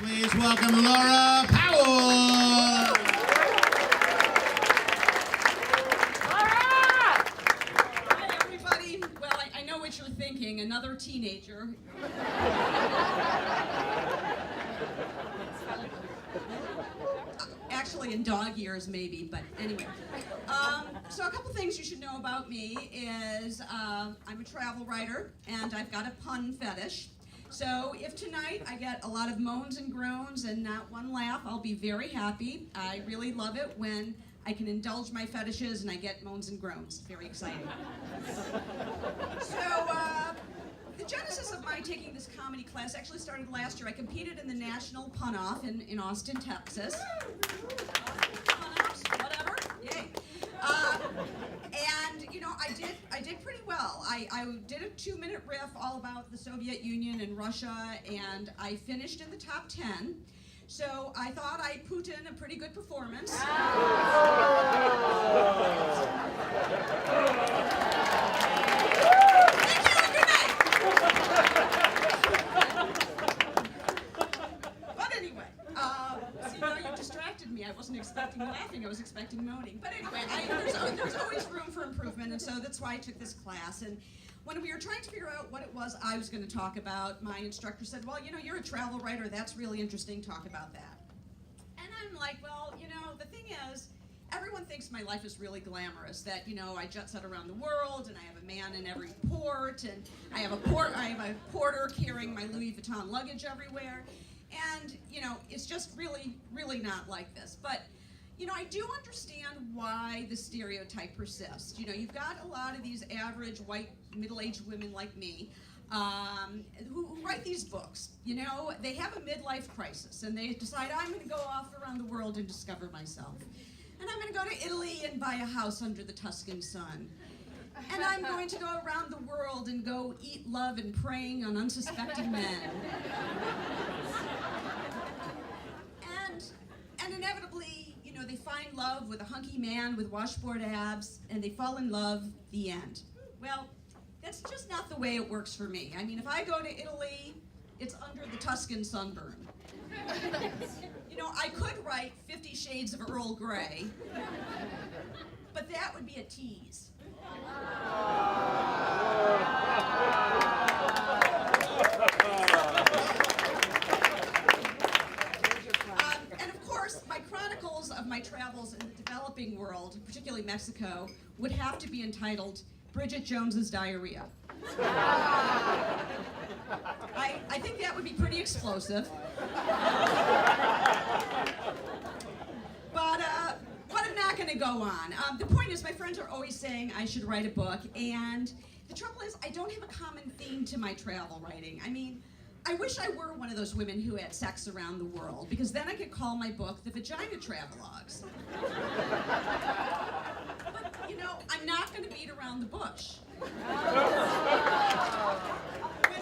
Please welcome Laura Powell. Hi, everybody. Well, I know what you're thinking. Another teenager. Actually, in dog years, maybe, but anyway. So a couple things you should know about me is I'm a travel writer, and I've got a pun fetish. So if tonight I get a lot of moans and groans and not one laugh, I'll be very happy. I really love it when I can indulge my fetishes and I get moans and groans. Very exciting. So the genesis of my taking this comedy class actually started last year. I competed in the National Pun-Off in Austin, Texas. Pun-offs, whatever, yay. And you know, I did pretty well. I did a 2-minute riff all about the Soviet Union and Russia, and I finished in the top 10. So I thought I put in a pretty good performance. Thank you, and good night. But anyway, see, now you distracted me. I wasn't expecting laughing, I was expecting moaning. But anyway, there's always room for improvement, and so that's why I took this class. And when we were trying to figure out what it was I was going to talk about, my instructor said, well, you know, you're a travel writer, that's really interesting, talk about that. And I'm like, well, you know, the thing is, everyone thinks my life is really glamorous, that, you know, I jet set around the world, and I have a man in every port, and I have a porter carrying my Louis Vuitton luggage everywhere. And, you know, it's just really, really not like this. But, you know, I do understand why the stereotype persists. You know, you've got a lot of these average white middle-aged women like me who write these books. You know, they have a midlife crisis, and they decide, I'm going to go off around the world and discover myself. And I'm going to go to Italy and buy a house under the Tuscan sun. And I'm going to go around the world and go eat, love, and preying on unsuspecting men. And inevitably, you know, they find love with a hunky man with washboard abs, and they fall in love, the end. Well, that's just not the way it works for me. I mean, if I go to Italy, it's under the Tuscan sunburn. You know, I could write 50 Shades of Earl Grey, but that would be a tease. And of course, my chronicles of my travels in the developing world, particularly Mexico, would have to be entitled Bridget Jones's Diarrhea. I think that would be pretty explosive. But I'm not going to go on. The point is, my friends are always saying I should write a book, and the trouble is, I don't have a common theme to my travel writing. I mean, I wish I were one of those women who had sex around the world, because then I could call my book The Vagina Travelogues. But, you know, I'm not going to beat around the bush. When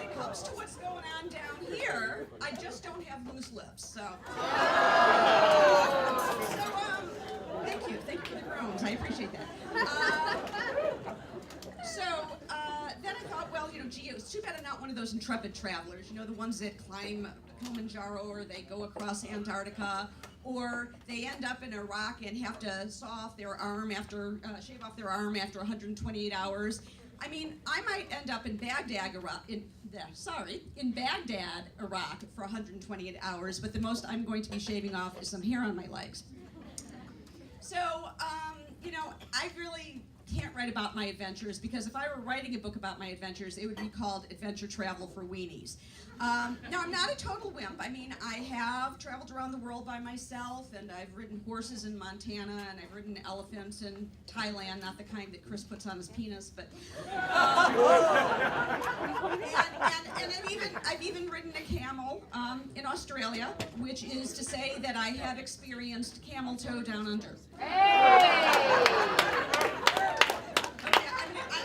it comes to what's going on down here, I just don't have loose lips, so. Thank you for the groans, I appreciate that. Then I thought, well, you know, gee, it was too bad I'm not one of those intrepid travelers, you know, the ones that climb Kilimanjaro, or they go across Antarctica, or they end up in Iraq and have to shave off their arm after 128 hours. I mean, I might end up in Baghdad, Iraq, Iraq for 128 hours, but the most I'm going to be shaving off is some hair on my legs. So, you know, I really can't write about my adventures, because if I were writing a book about my adventures, it would be called Adventure Travel for Weenies. Now, I'm not a total wimp. I mean, I have traveled around the world by myself, and I've ridden horses in Montana, and I've ridden elephants in Thailand, not the kind that Chris puts on his penis, but... and I've even ridden a camel in Australia, which is to say that I have experienced camel toe down under. Hey!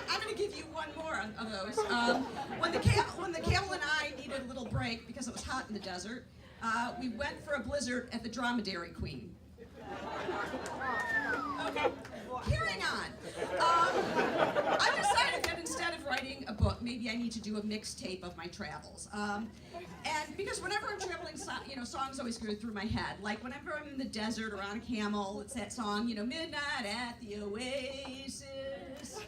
I'm going to give you one more of those. When the camel and I needed a little break because it was hot in the desert, we went for a blizzard at the Dromedary Queen. Okay, carrying on. I decided that instead of of writing a book, maybe I need to do a mixtape of my travels. And because whenever I'm traveling, songs always go through my head. Like whenever I'm in the desert or on a camel, it's that song, Midnight at the Oasis.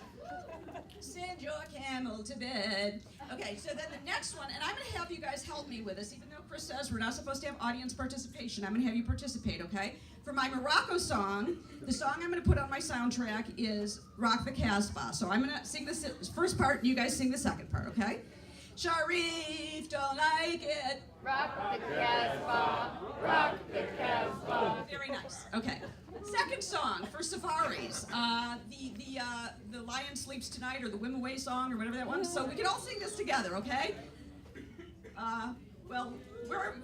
Send your camel to bed. Okay, so then the next one, and I'm going to have you guys help me with this, even though Chris says we're not supposed to have audience participation. I'm going to have you participate, okay? For my Morocco song, the song I'm going to put on my soundtrack is Rock the Casbah. So I'm going to sing this first part, and you guys sing the second part, okay? Sharif, don't like it. Rock the Casbah, rock the Casbah. Very nice. Okay. Second song for safaris. The Lion Sleeps Tonight, or the Wimaway song, or whatever that one is. So we can all sing this together, okay? Well, we're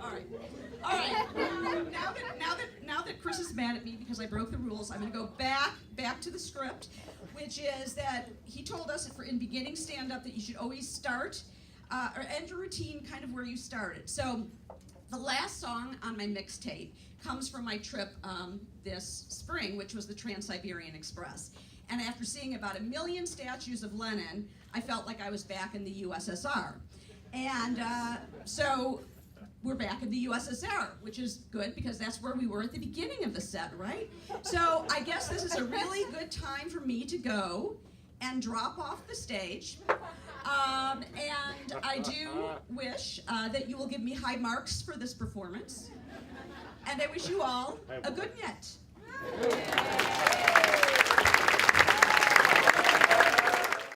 All right. Now that Chris is mad at me because I broke the rules, I'm going to go back to the script, which is that he told us for in beginning stand-up that you should always start or end your routine kind of where you started. So the last song on my mixtape comes from my trip this spring, which was the Trans-Siberian Express. And after seeing about 1 million statues of Lenin, I felt like I was back in the USSR. And so we're back in the USSR, which is good because that's where we were at the beginning of the set, right? So I guess this is a really good time for me to go and drop off the stage. And I do wish that you will give me high marks for this performance. And I wish you all a good night.